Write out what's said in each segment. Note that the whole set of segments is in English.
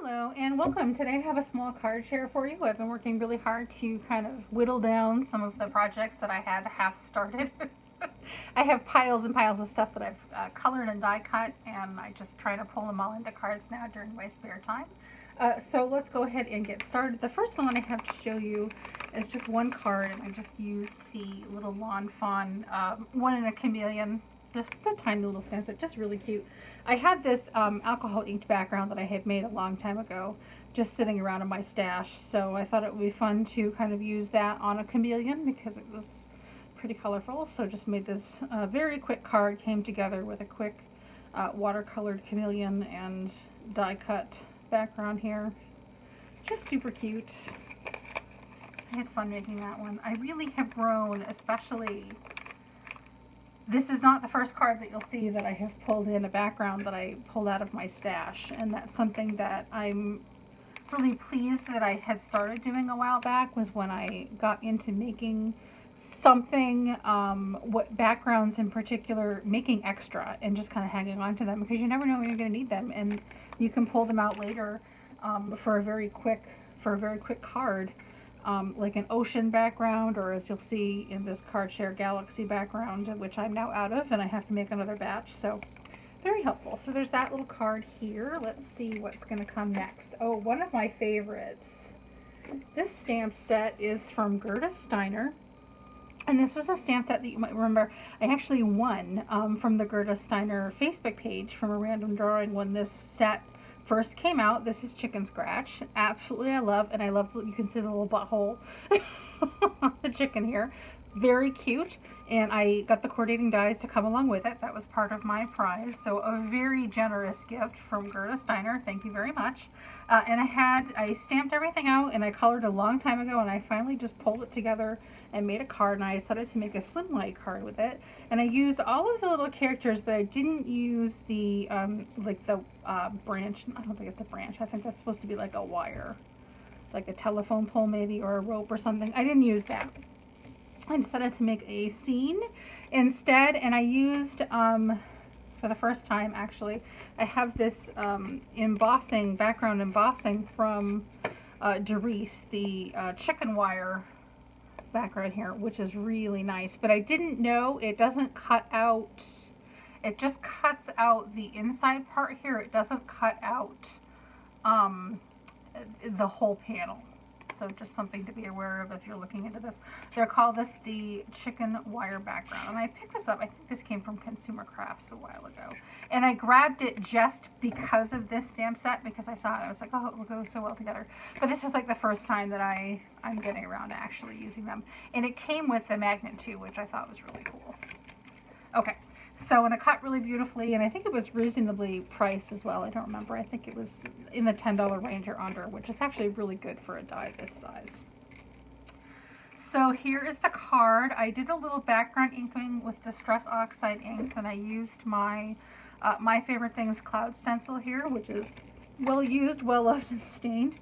Hello and welcome. Today I have a small card share for you. I've been working really hard to kind of whittle down some of the projects that I had half started. I have piles and piles of stuff that I've colored and die cut, and I just try to pull them all into cards now during my spare time. So let's go ahead and get started. The first one I have to show you is just one card, and I just used the little lawn fawn, one in a chameleon, just the tiny little stencil, just really cute. I had this alcohol inked background that I had made a long time ago just sitting around in my stash, so I thought it would be fun to kind of use that on a chameleon because it was pretty colorful. So just made this very quick card, came together with a quick watercolored chameleon and die cut background here. Just super cute. I had fun making that one. I really have grown, especially. This is not the first card that you'll see that I have pulled in a background that I pulled out of my stash, and that's something that I'm really pleased that I had started doing a while back, was when I got into making something, what backgrounds in particular, making extra and just kind of hanging on to them because you never know when you're going to need them, and you can pull them out later for a very quick card. Like an ocean background, or as you'll see in this card share, galaxy background, which I'm now out of and I have to make another batch, so very helpful. So there's that little card here. Let's see what's going to come next. Oh, one of my favorites. This stamp set is from Gerda Steiner, and this was a stamp set that you might remember I actually won from the Gerda Steiner Facebook page from a random drawing when this set first came out. This is Chicken Scratch. Absolutely I love, and I love that you can see the little butthole on the chicken here. Very cute, and I got the coordinating dies to come along with it. That was part of my prize, so a very generous gift from Gerda Steiner. Thank you very much. And I stamped everything out, and I colored a long time ago, and I finally just pulled it together and made a card, and I decided to make a slim light card with it. And I used all of the little characters, but I didn't use the branch. I don't think it's a branch. I think that's supposed to be like a wire, like a telephone pole maybe, or a rope or something. I didn't use that. I decided to make a scene instead, and I used, for the first time actually, I have this background embossing from Doris, the chicken wire background here, which is really nice, but I didn't know it doesn't cut out, it just cuts out the inside part here. It doesn't cut out the whole panel. So just something to be aware of if you're looking into this. They call this the chicken wire background. And I picked this up, I think this came from Consumer Crafts a while ago. And I grabbed it just because of this stamp set, because I saw it. I was like, oh, it will go so well together. But this is like the first time that I'm getting around to actually using them. And it came with the magnet too, which I thought was really cool. Okay. So, and it cut really beautifully, and I think it was reasonably priced as well. I don't remember. I think it was in the $10 range or under, which is actually really good for a die this size. So here is the card. I did a little background inking with Distress Oxide inks, and I used my My Favorite Things cloud stencil here, which is well used, well loved, and stained.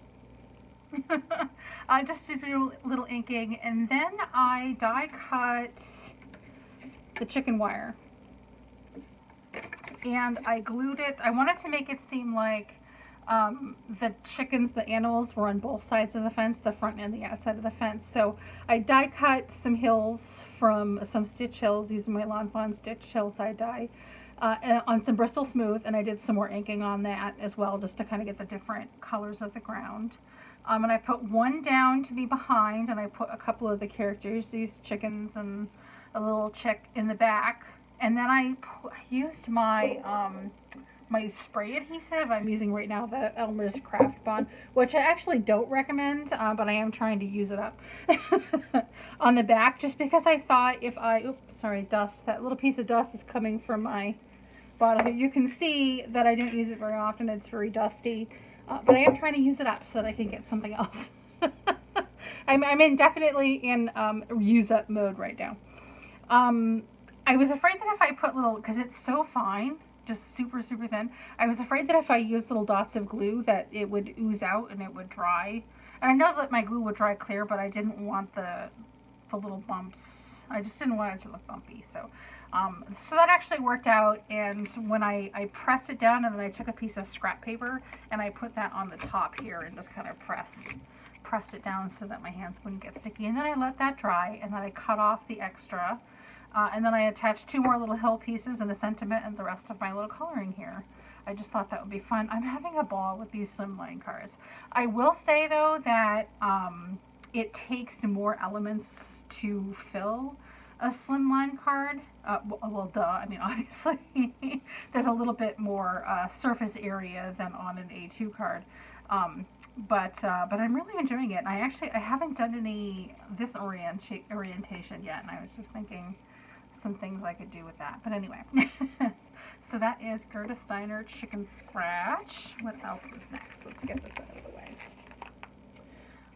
I just did a little inking, and then I die cut the chicken wire. And I glued it. I wanted to make it seem like the chickens, the animals, were on both sides of the fence, the front and the outside of the fence. So I die cut some hills from some Stitch Hills using my Lawn Fawn Stitch Hillside die on some Bristol Smooth, and I did some more inking on that as well, just to kind of get the different colors of the ground. And I put one down to be behind, and I put a couple of the characters, these chickens and a little chick in the back. And then I used my my spray adhesive. I'm using right now the Elmer's Craft Bond, which I actually don't recommend, but I am trying to use it up on the back, just because I thought if I, oops, sorry, dust, that little piece of dust is coming from my bottle. You can see that I don't use it very often. It's very dusty, but I am trying to use it up so that I can get something else. I'm definitely in use up mode right now. I was afraid that if I put little, because it's so fine, just super, super thin, I was afraid that if I used little dots of glue that it would ooze out and it would dry. And I know that my glue would dry clear, but I didn't want the little bumps. I just didn't want it to look bumpy. So So that actually worked out, and when I pressed it down, and then I took a piece of scrap paper and I put that on the top here and just kind of pressed it down so that my hands wouldn't get sticky. And then I let that dry, and then I cut off the extra, and then I attached 2 more little hill pieces and a sentiment and the rest of my little coloring here. I just thought that would be fun. I'm having a ball with these slimline cards. I will say though that it takes more elements to fill a slimline card. Well, duh. I mean, obviously, there's a little bit more surface area than on an A2 card. But I'm really enjoying it. And I haven't done any this orientation yet, and I was just thinking some things I could do with that. But anyway, so that is Gerda Steiner Chicken Scratch. What else is next? Let's get this out of the way.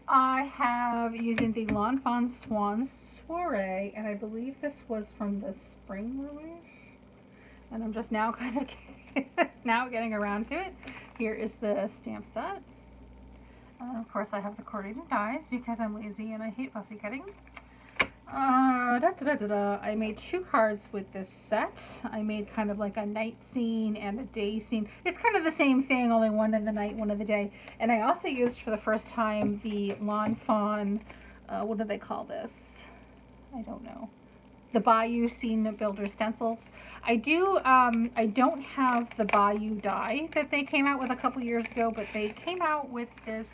I have using the Lawn Fawn Swan Soiree, and I believe this was from the spring release, and I'm just now kind of now getting around to it. Here is the stamp set. Of course, I have the coordinated dies because I'm lazy and I hate fussy cutting. I made 2 cards with this set. I made kind of like a night scene and a day scene. It's kind of the same thing, only one in the night, one in the day. And I also used for the first time the Lawn Fawn, what do they call this? I don't know. The Bayou Scene Builder stencils. I don't have the Bayou die that they came out with a couple years ago, but they came out with this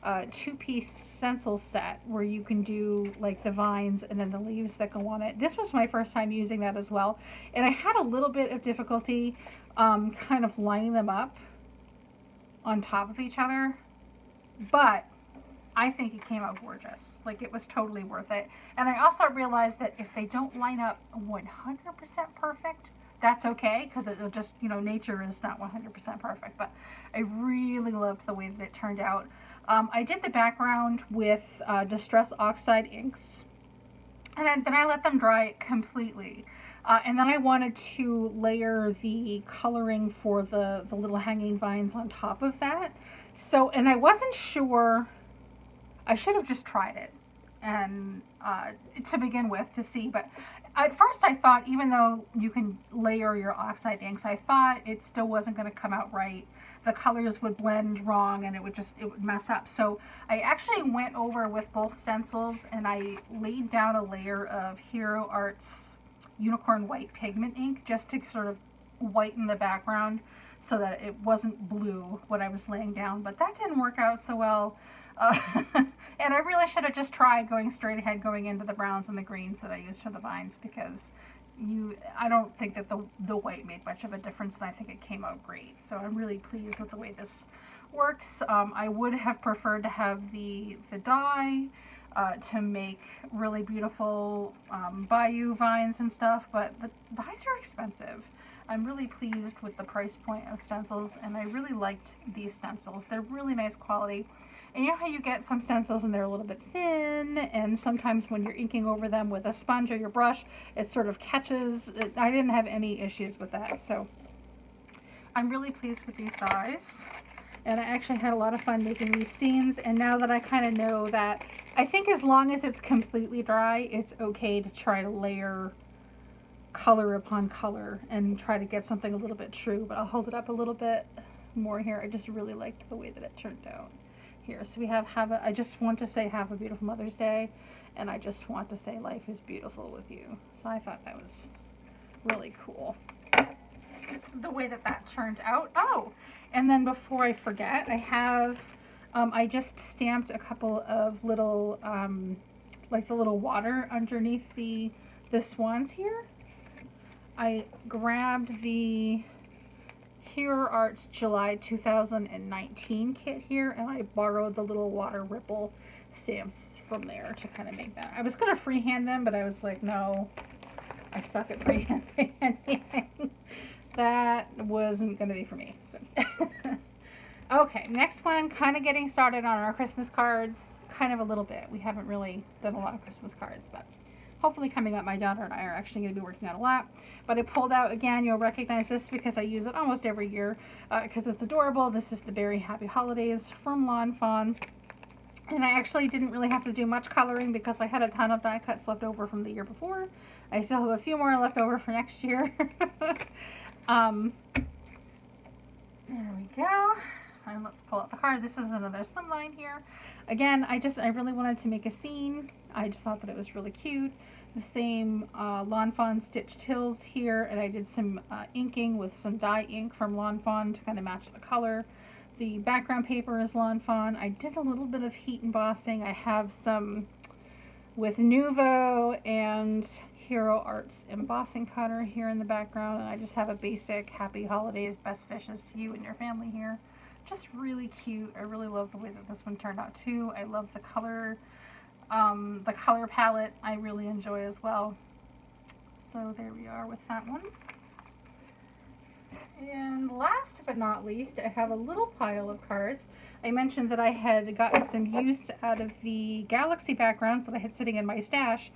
2-piece stencil set where you can do like the vines and then the leaves that go on it. This was my first time using that as well, and I had a little bit of difficulty kind of lining them up on top of each other, but I think it came out gorgeous. Like, it was totally worth it. And I also realized that if they don't line up 100% perfect, that's okay, because it'll just, you know, nature is not 100% perfect. But I really loved the way that it turned out. I did the background with Distress Oxide inks, and then I let them dry completely. And then I wanted to layer the coloring for the little hanging vines on top of that. So, and I wasn't sure, I should have just tried it and to begin with to see, but at first I thought, even though you can layer your oxide inks, I thought it still wasn't going to come out right. The colors would blend wrong and it would mess up. So I actually went over with both stencils and I laid down a layer of Hero Arts Unicorn White pigment ink just to sort of whiten the background so that it wasn't blue what I was laying down, but that didn't work out so well. And I really should have just tried going straight ahead, going into the browns and the greens that I used for the vines, because I don't think that the white made much of a difference, and I think it came out great. So I'm really pleased with the way this works. I would have preferred to have the dye to make really beautiful bayou vines and stuff, but the dyes are expensive. I'm really pleased with the price point of stencils, and I really liked these stencils. They're really nice quality. And you know how you get some stencils and they're a little bit thin, and sometimes when you're inking over them with a sponge or your brush, it sort of catches. I didn't have any issues with that, so I'm really pleased with these dyes. And I actually had a lot of fun making these scenes, and now that I kind of know that, I think as long as it's completely dry, it's okay to try to layer color upon color and try to get something a little bit true. But I'll hold it up a little bit more here. I just really liked the way that it turned out. Here, so we have I just want to say have a beautiful Mother's Day, and I just want to say life is beautiful with you. So I thought that was really cool, the way that that turned out. Oh, and then before I forget, I have I just stamped a couple of little like the little water underneath the swans here. I grabbed the Hero Arts July 2019 kit here, and I borrowed the little water ripple stamps from there to kind of make that. I was going to freehand them, but I was like, no, I suck at freehanding. That wasn't going to be for me. So. Okay, next one, kind of getting started on our Christmas cards, kind of a little bit. We haven't really done a lot of Christmas cards, but hopefully coming up, my daughter and I are actually going to be working on a lot. But I pulled out, again, you'll recognize this because I use it almost every year because it's adorable. This is the Berry Happy Holidays from Lawn Fawn. And I actually didn't really have to do much coloring because I had a ton of die cuts left over from the year before. I still have a few more left over for next year. There we go. And let's pull out the card. This is another slimline here. Again, I really wanted to make a scene. I just thought that it was really cute. The same Lawn Fawn stitched hills here, and I did some inking with some dye ink from Lawn Fawn to kind of match the color. The background paper is Lawn Fawn. I did a little bit of heat embossing. I have some with Nuvo and Hero Arts embossing cutter here in the background, and I just have a basic Happy Holidays, best wishes to you and your family here. Just really cute. I really love the way that this one turned out too. I love the color palette I really enjoy as well. So there we are with that one. And last but not least, I have a little pile of cards. I mentioned that I had gotten some use out of the Galaxy backgrounds that I had sitting in my stash.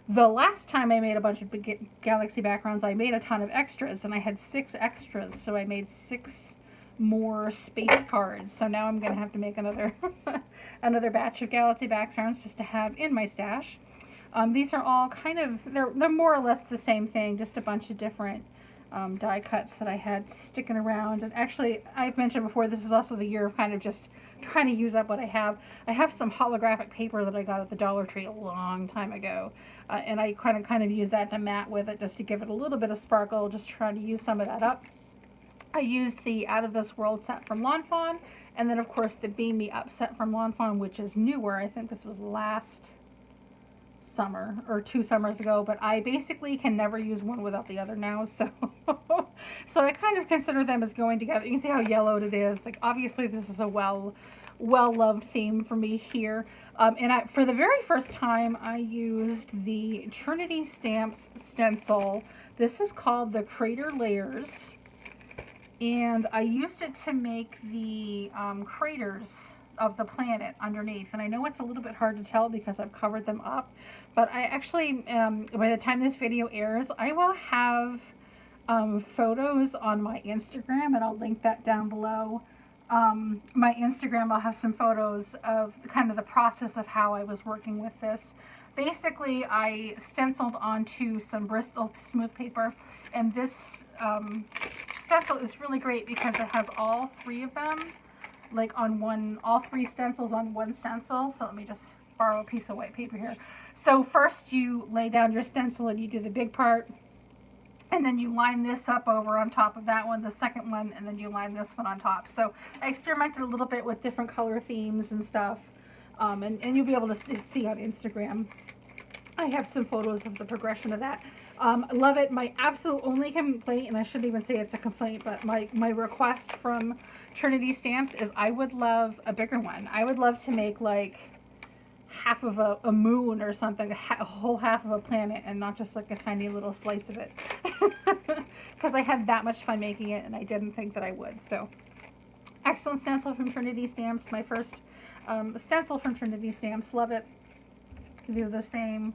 The last time I made a bunch of Galaxy backgrounds, I made a ton of extras, and I had 6 extras, so I made 6 more space cards. So now I'm going to have to make another another batch of Galaxy backgrounds just to have in my stash. These are all kind of, they're more or less the same thing, just a bunch of different die cuts that I had sticking around. And actually, I've mentioned before, this is also the year of kind of just trying to use up what I have. I have some holographic paper that I got at the Dollar Tree a long time ago, and I kind of use that to mat with it just to give it a little bit of sparkle, just trying to use some of that up. I used the Out of This World set from Lawn Fawn, and then of course the Beam Me Up set from Lawn Fawn, which is newer. I think this was last summer or 2 summers ago, but I basically can never use one without the other now, so so I kind of consider them as going together. You can see how yellowed it is. Like, obviously this is a well-loved theme for me here. And for the very first time, I used the Trinity Stamps stencil. This is called the Crater Layers, and I used it to make the craters of the planet underneath. And I know it's a little bit hard to tell because I've covered them up, but I actually, by the time this video airs, I will have photos on my Instagram, and I'll link that down below. My Instagram, I'll have some photos of kind of the process of how I was working with this. Basically, I stenciled onto some Bristol smooth paper, and this stencil is really great because it has all 3 of them, like on one, all 3 stencils on one stencil. So let me just borrow a piece of white paper here. So first you lay down your stencil and you do the big part, and then you line this up over on top of that one, the second one, and then you line this one on top. So I experimented a little bit with different color themes and stuff, and you'll be able to see on Instagram. I have some photos of the progression of that. Love it. My absolute only complaint, and I shouldn't even say it's a complaint, but my request from Trinity Stamps is I would love a bigger one. I would love to make like half of a moon or something, a whole half of a planet, and not just like a tiny little slice of it. Because I had that much fun making it, and I didn't think that I would. So, excellent stencil from Trinity Stamps. My first stencil from Trinity Stamps. Love it. Do the same.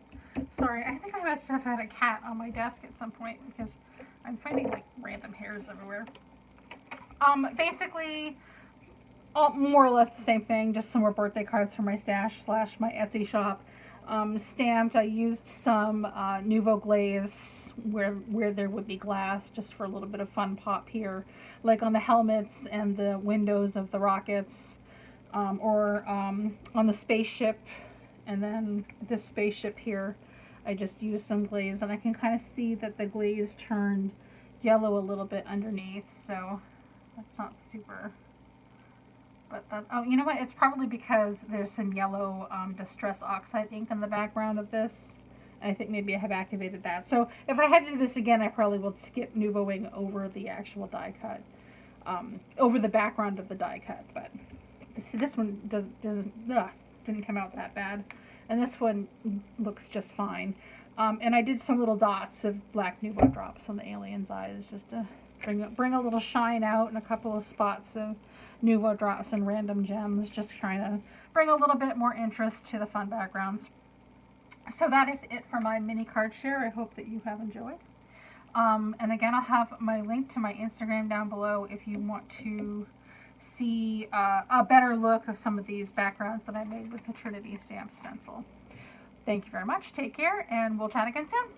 Sorry, I think I must have had a cat on my desk at some point because I'm finding like random hairs everywhere. Basically, more or less the same thing, just some more birthday cards from my stash / my Etsy shop. Stamped, I used some Nuvo glaze where there would be glass, just for a little bit of fun pop here, like on the helmets and the windows of the rockets, or on the spaceship. And then this spaceship here, I just used some glaze, and I can kind of see that the glaze turned yellow a little bit underneath, so that's not super. But that, oh, you know what? It's probably because there's some yellow Distress Oxide ink in the background of this. And I think maybe I have activated that. So if I had to do this again, I probably would skip Nuvoing over the actual die cut, over the background of the die cut. But see, this one didn't come out that bad, and this one looks just fine. And I did some little dots of black Nuvo drops on the alien's eyes, just to bring a little shine out, and a couple of spots of Nuvo drops and random gems, just trying to bring a little bit more interest to the fun backgrounds. So that is it for my mini card share. I hope that you have enjoyed. And again, I'll have my link to my Instagram down below if you want to see a better look of some of these backgrounds that I made with the Trinity Stamp stencil. Thank you very much. Take care, and we'll chat again soon.